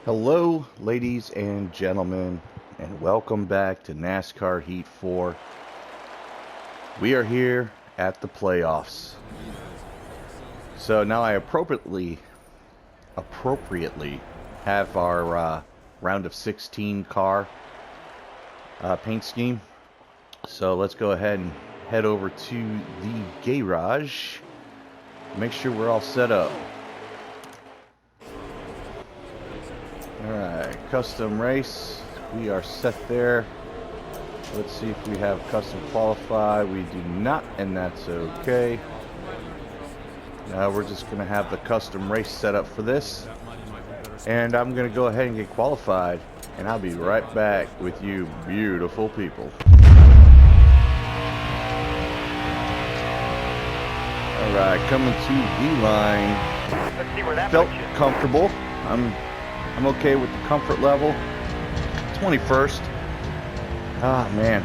Hello, ladies and gentlemen, and welcome back to NASCAR Heat 4. We are here at the playoffs. So now I appropriately have our round of 16 car paint scheme. So let's go ahead and head over to the garage. Make sure we're all set up. Alright, custom race. We are set there. Let's see if we have custom qualify. We do not, and that's okay. Now we're just going to have the custom race set up for this. And I'm going to go ahead and get qualified. And I'll be right back with you beautiful people. Alright, coming to the line. Let's see where that Felt puts you. comfortable. I'm okay with the comfort level. 21st. Ah, man.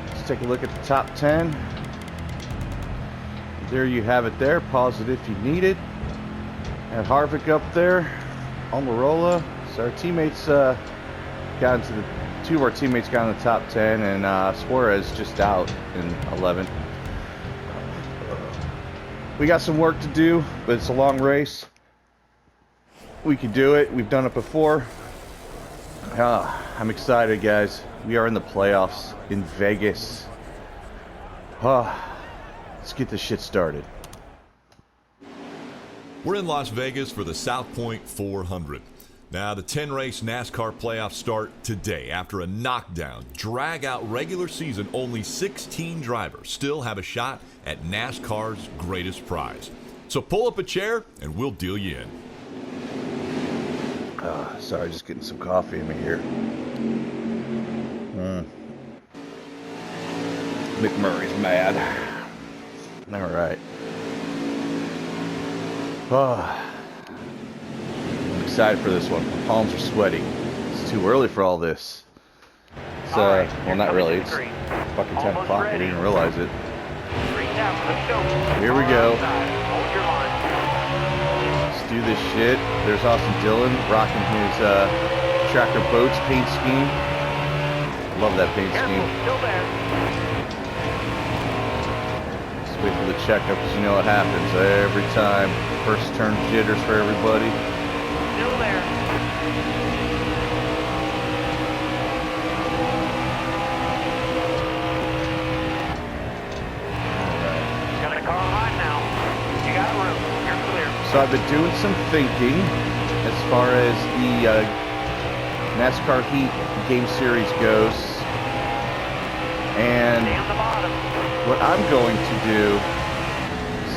Let's take a look at the top 10. There you have it there. Pause it if you need it. Have Harvick up there. Almirola. So our teammates got into the... Two of our teammates got in the top 10, and Suarez just out in 11th. We got some work to do, but it's a long race. We can do it. We've done it before. I'm excited, guys. We are in the playoffs in Vegas. Let's get this shit started. We're in Las Vegas for the South Point 400. Now, the 10-race NASCAR playoffs start today. After a knockdown, drag-out regular season, only 16 drivers still have a shot at NASCAR's greatest prize. So pull up a chair and we'll deal you in. Sorry, just getting some coffee in me here. McMurray's mad. All right. I'm excited for this one. My palms are sweaty. It's too early for all this. It's, right, well, not really. It's green. fucking 10 Almost o'clock. I ready. didn't even realize it. Green down, let's go. Here we go. Hold your line. Let's do this shit. There's Austin Dillon rocking his Tracker Boats paint scheme. Love that paint Careful, scheme. still there. Just wait for the checkup because you know what happens every time. First turn jitters for everybody. Still there. Got a car high now. You got room. You're clear. So I've been doing some thinking as far as the NASCAR Heat game series goes. And Stay on the bottom. what I'm going to do,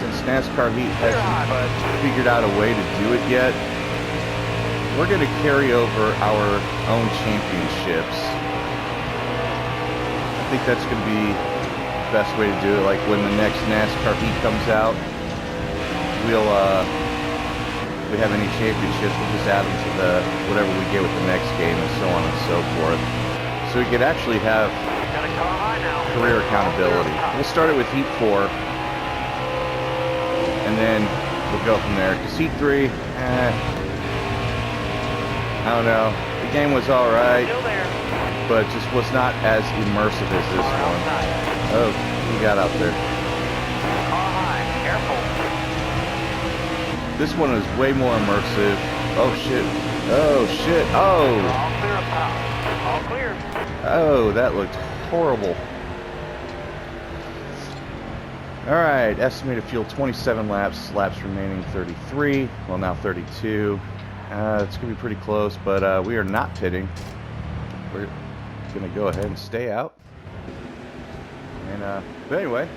since NASCAR Heat Clear high, bud. hasn't figured out a way to do it yet, we're going to carry over our own championships. I think that's going to be the best way to do it. Like when the next NASCAR Heat comes out, we'll if we have any championships, we'll just add them to the whatever we get with the next game, and so on and so forth. So we could actually have Got a car high now. career accountability. We'll start it with Heat 4, and then we'll go from there. Because Heat 3, I don't know. The game was alright, Still there. but just was not as immersive as this Car one. outside. Oh, we got out there. Car high. Careful. This one is way more immersive. Oh shit. Oh shit. We're Oh. all clear up top. All clear. Oh, that looked horrible. Alright, estimated fuel 27 laps. Laps remaining 33. Well, now 32. It's going to be pretty close, but we are not pitting. We're going to go ahead and stay out. And, but anyway.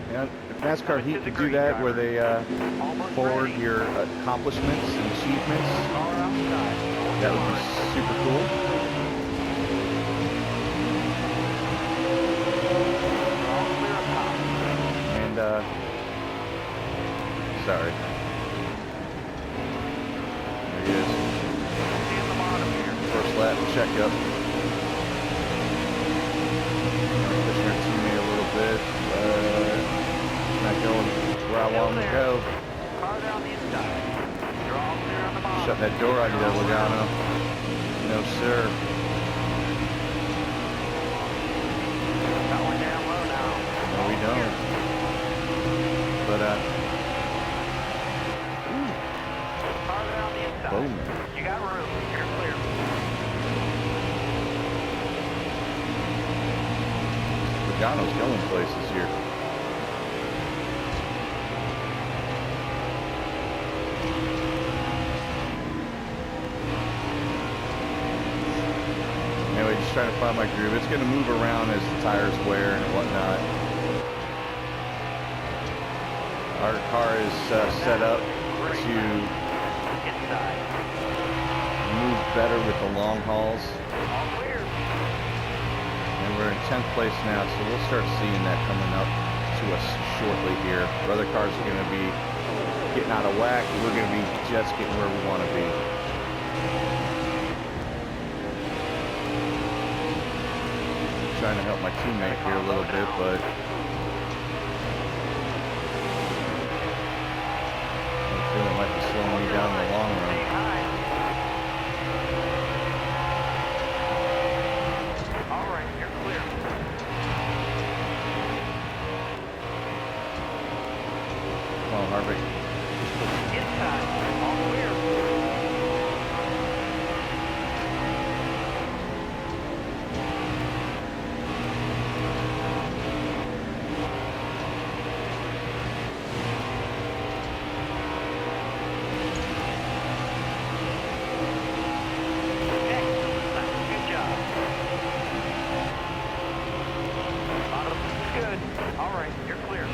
You know, if NASCAR Heat could do that where they Almost forward ready. your accomplishments and achievements, Car outside. that would be super cool. All clear up top. And, sorry. There he is. Stay on the bottom here. First lap checkup. Pushing our teammate a little bit. Not going where I want him to go. Car down the inside. shut that door on you there, Logano. No, sir. Got one down low now. No, we don't. But, Farther on the inside. boom. You got room. You're clear. Logano's going places here. Anyway, just trying to find my groove. It's going to move around as the tires wear and whatnot. Our car is set up to Inside. move better with the long hauls. All clear. And we're in 10th place now, so we'll start seeing that coming up to us shortly here. Our other cars are going to be getting out of whack. We're going to be just getting where we want to be. Trying to help my teammate here a little bit, but I feel it might be slowing me down in the long run. Stay high. All right, you're clear. Come on, Harvick. Inside. All clear. Excellent. Good job. Bottom is good. All right, you're clear.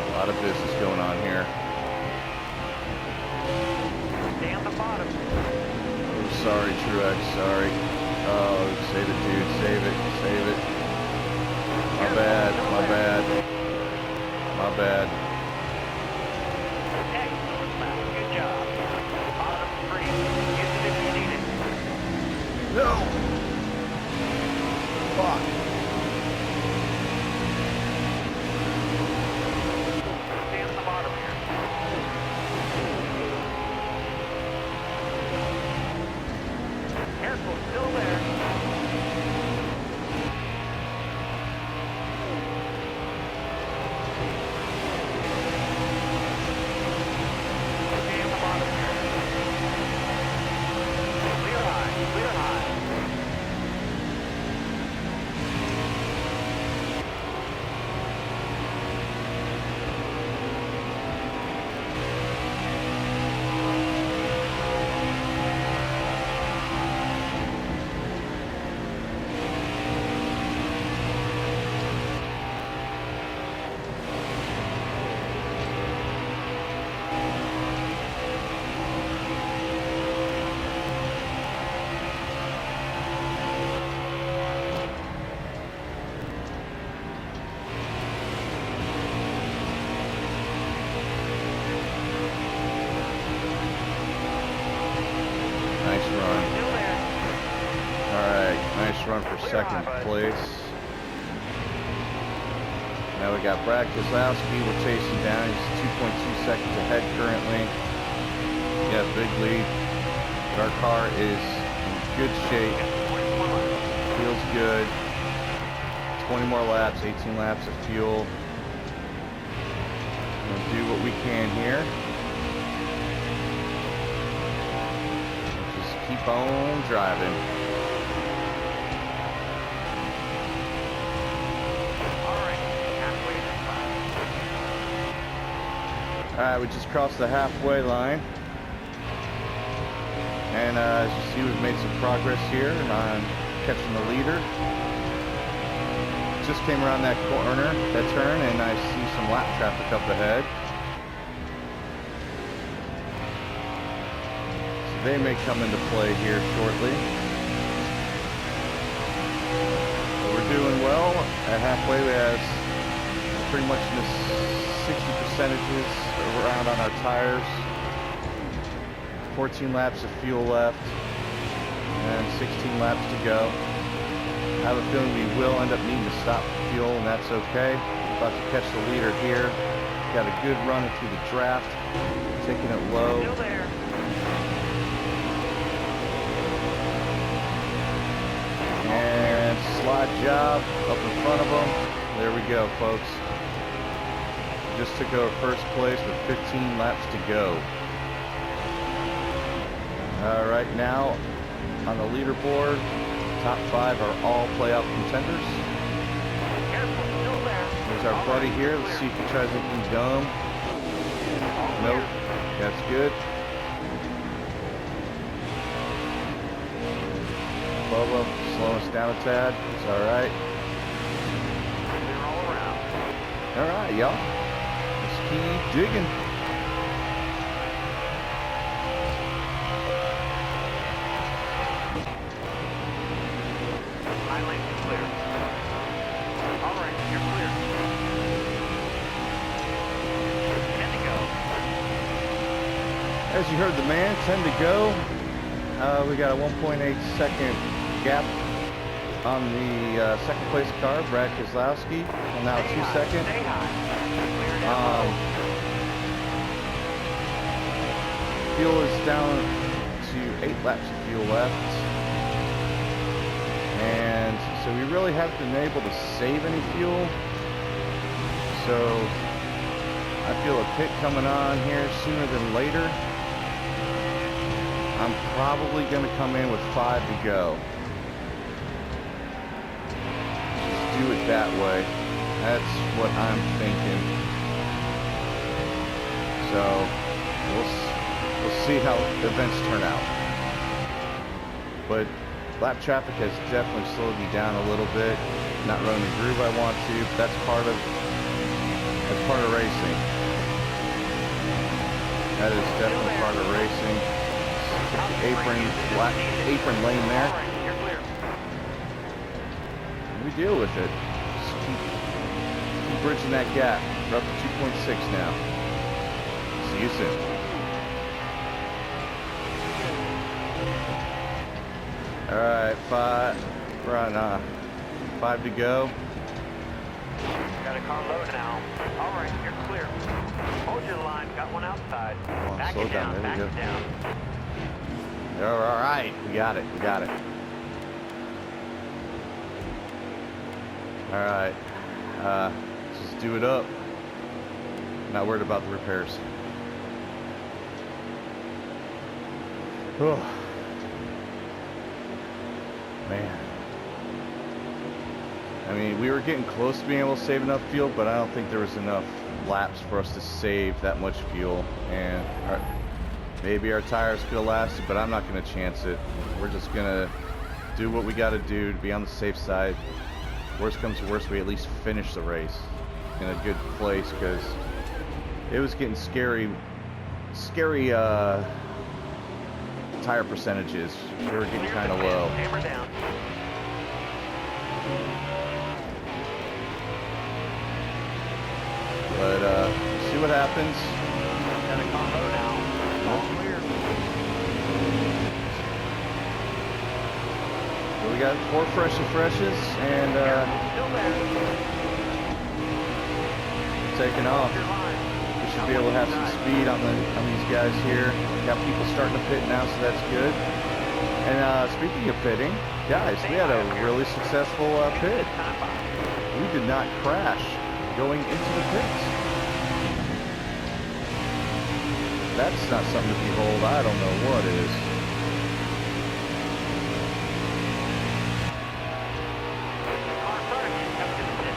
A lot of business going on here. Stay on the bottom. Oh, sorry, Truex, sorry. Oh, save it, dude, save it, save it. My bad, my bad. My bad. Excellent, Matt. Good job. Bottom free. Use it if you need it. No! Fuck. Stay on the bottom here. Careful, still there. Stay on the bottom here. Clear high, clear high. Nice run. Still there. Alright, nice run for second place. Now we got Brad Keselowski, we're chasing down. He's 2.2 seconds ahead currently. Yeah, big lead. But our car is in good shape. Feels good. 20 more laps, 18 laps of fuel. We'll do what we can here. Just keep on driving. All right, halfway to the Alright, we just crossed the halfway line. And as you see, we've made some progress here on catching the leader. Just came around that corner, that turn, and I see some lap traffic up ahead. So they may come into play here shortly. But we're doing well. At halfway, we have pretty much in the 60%s around on our tires. 14 laps of fuel left. And 16 laps to go. I have a feeling we will end up needing to stop for fuel, and that's okay. About to catch the leader here. Got a good run through the draft. Taking it low. Still there. And slide job up in front of them. There we go, folks. Just took over first place with 15 laps to go. Right now, on the leaderboard, top 5 are all playoff contenders. Careful, still there. There's our buddy here. Let's see if he tries anything dumb. Nope. That's good. Bubba, slow us down a tad. It's alright. They're all around. Alright, y'all. Let's keep digging. High lane is clear. All right, you're clear. 10 to go. As you heard the man, 10 to go. We got a 1.8 second gap on the second place car, Brad Keselowski. And now 2 seconds. Stay high. Clear down low. Fuel is down to 8 laps of fuel left. And so we really haven't been able to save any fuel. So I feel a pit coming on here sooner than later. I'm probably going to come in with 5 to go. Just do it that way. That's what I'm thinking. So we'll see how events turn out. But lap traffic has definitely slowed me down a little bit. Not running the groove I want to. But that's part of racing. That is definitely part of racing. Took the apron lane there. All right, you're clear. We deal with it. Just keep bridging that gap. We're up to 2.6 now. See you soon. All right, 5 to go. Got a car low now. All right, you're clear. Hold your line. Got one outside. Come on, Back slow it down. down. There we Back go. it down. All right, we got it. All right, just do it up. Not worried about the repairs. Oh, man. I mean, we were getting close to being able to save enough fuel, but I don't think there was enough laps for us to save that much fuel. And maybe our tires could have lasted, but I'm not going to chance it. We're just going to do what we got to do to be on the safe side. Worst comes to worst, we at least finish the race in a good place, because it was getting scary tire percentages. We were getting kind of low. Hammer down. But see what happens. Got a car low now. All clear. So we got 4 freshes, and Still there. taking off. Your line. We should be able to have some speed on these guys here. Got people starting to pit now, so that's good. And speaking of pitting, guys, we had a really successful pit. We did not crash going into the pits. That's not something to behold. I don't know what is. Car in front of you coming to the pit.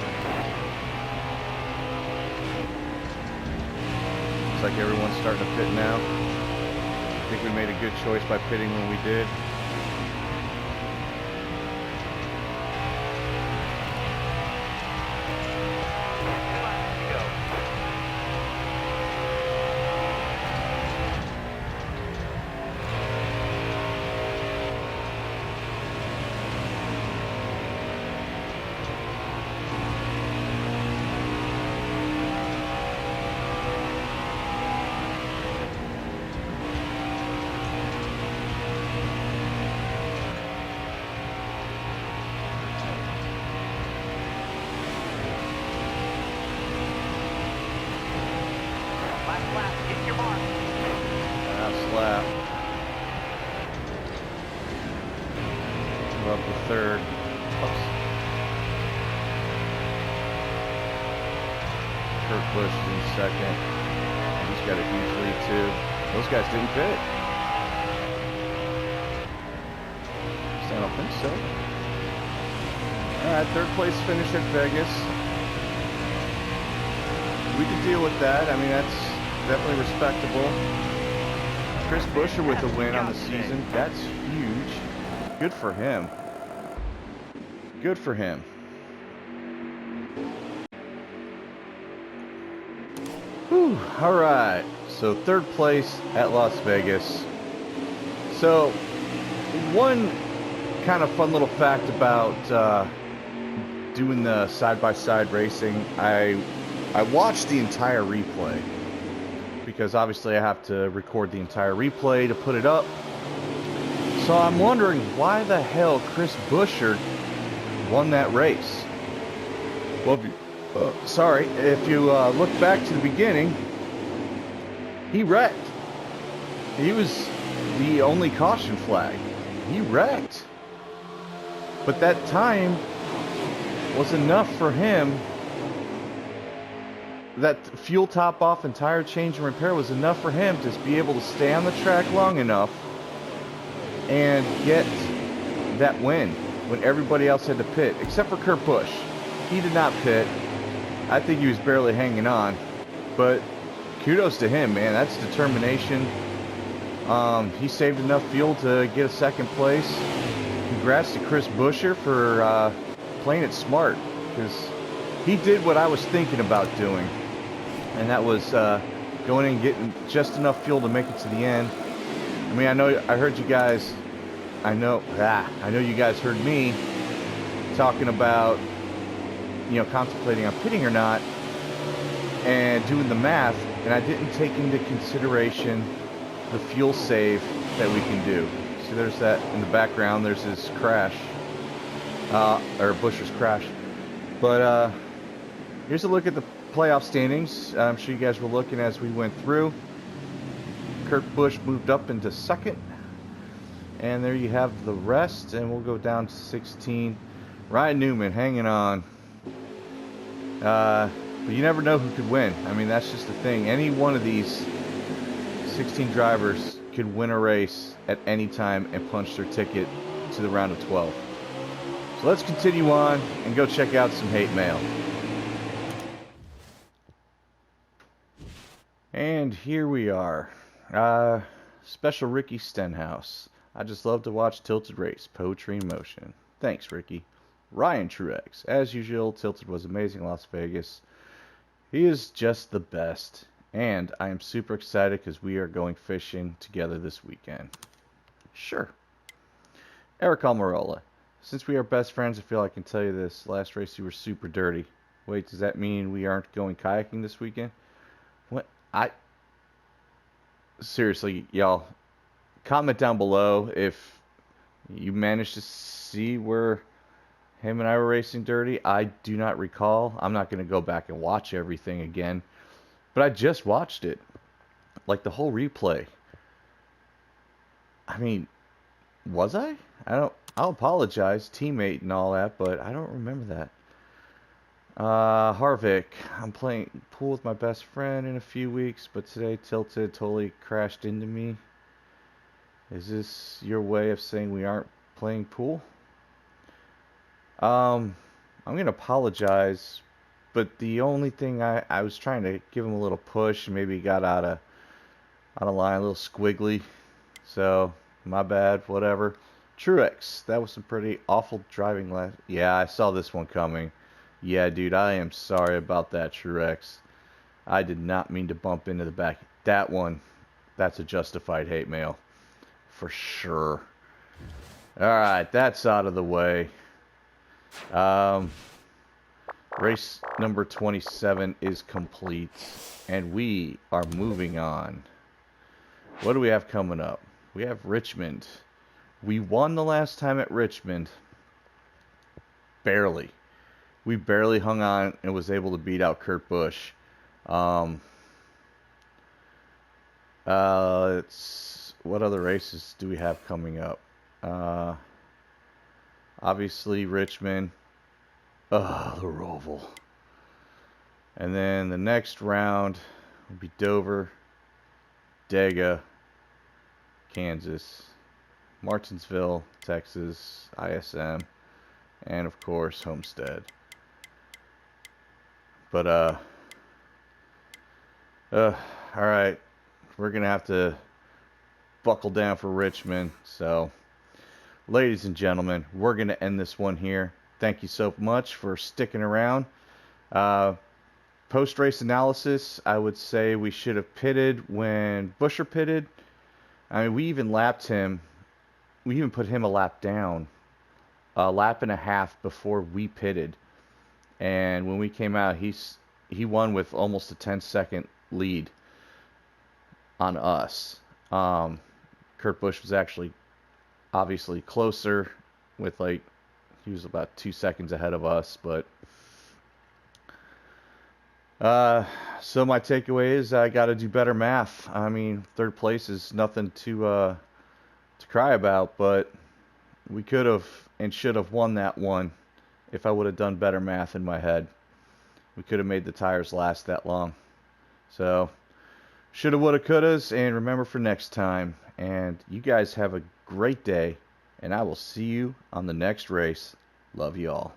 Looks like everyone's starting to pit now. I think we made a good choice by pitting when we did. third. Oops. Kurt Busch is in second. He's got a huge lead too. Those guys didn't pit. I don't think so. Alright, third place finish at Vegas. We can deal with that. I mean, that's definitely respectable. Chris Buescher with a win on the season. That's huge. Good for him. Good for him. Whew. Alright. So third place at Las Vegas. So one kind of fun little fact about doing the side-by-side racing, I watched the entire replay because obviously I have to record the entire replay to put it up. So I'm wondering why the hell Chris Buescher won that race. Well, if you look back to the beginning, he wrecked. He was the only caution flag. He wrecked. But that time was enough for him. That fuel top off and tire change and repair was enough for him to be able to stay on the track long enough and get that win when everybody else had to pit, except for Kurt Busch. He did not pit. I think he was barely hanging on, but kudos to him, man. That's determination. He saved enough fuel to get a second place. Congrats to Chris Buescher for playing it smart, because he did what I was thinking about doing, and that was going in and getting just enough fuel to make it to the end. I mean, I heard you guys. I know you guys heard me talking about, contemplating on pitting or not, and doing the math, and I didn't take into consideration the fuel save that we can do. See, there's that in the background. There's his crash, or Buescher's crash. But here's a look at the playoff standings. I'm sure you guys were looking as we went through. Kurt Busch moved up into second, and there you have the rest. And we'll go down to 16. Ryan Newman hanging on. But you never know who could win. I mean, that's just the thing. Any one of these 16 drivers could win a race at any time and punch their ticket to the round of 12. So let's continue on and go check out some hate mail. And here we are. Special Ricky Stenhouse. I just love to watch Tilted race. Poetry in motion. Thanks, Ricky. Ryan Truex. As usual, Tilted was amazing in Las Vegas. He is just the best. And I am super excited because we are going fishing together this weekend. Sure. Eric Almirola. Since we are best friends, I feel I can tell you this. Last race you were super dirty. Wait, does that mean we aren't going kayaking this weekend? What? Seriously, y'all. Comment down below if you managed to see where him and I were racing dirty. I do not recall. I'm not going to go back and watch everything again. But I just watched it. Like the whole replay. I mean, was I? I'll apologize, teammate and all that, but I don't remember that. Harvick, I'm playing pool with my best friend in a few weeks, but today Tilted totally crashed into me. Is this your way of saying we aren't playing pool? I'm going to apologize, but the only thing I was trying to give him a little push, and maybe he got out of line, a little squiggly. So, my bad, whatever. Truex, that was some pretty awful driving last. Yeah, I saw this one coming. Yeah, dude, I am sorry about that, Truex. I did not mean to bump into the back. That one, that's a justified hate mail. For sure. Alright, that's out of the way. Race number 27 is complete. And we are moving on. What do we have coming up? We have Richmond. We won the last time at Richmond. Barely. We barely hung on and was able to beat out Kurt Busch. What other races do we have coming up? Obviously, Richmond. Oh, the Roval. And then the next round will be Dover, Dega, Kansas, Martinsville, Texas, ISM, and of course, Homestead. But, alright. We're going to have to buckle down for Richmond. So, ladies and gentlemen, we're going to end this one here. Thank you so much for sticking around. Post-race analysis, I would say we should have pitted when Buescher pitted. I mean, we even lapped him. We even put him a lap down. A lap and a half before we pitted. And when we came out, he won with almost a 10-second lead on us. Kurt Busch was actually obviously closer with he was about 2 seconds ahead of us, but so my takeaway is I got to do better math. I mean, third place is nothing to cry about, but we could have and should have won that one if I would have done better math in my head. We could have made the tires last that long. So, shoulda, woulda, couldas, and remember for next time. And you guys have a great day, and I will see you on the next race. Love you all.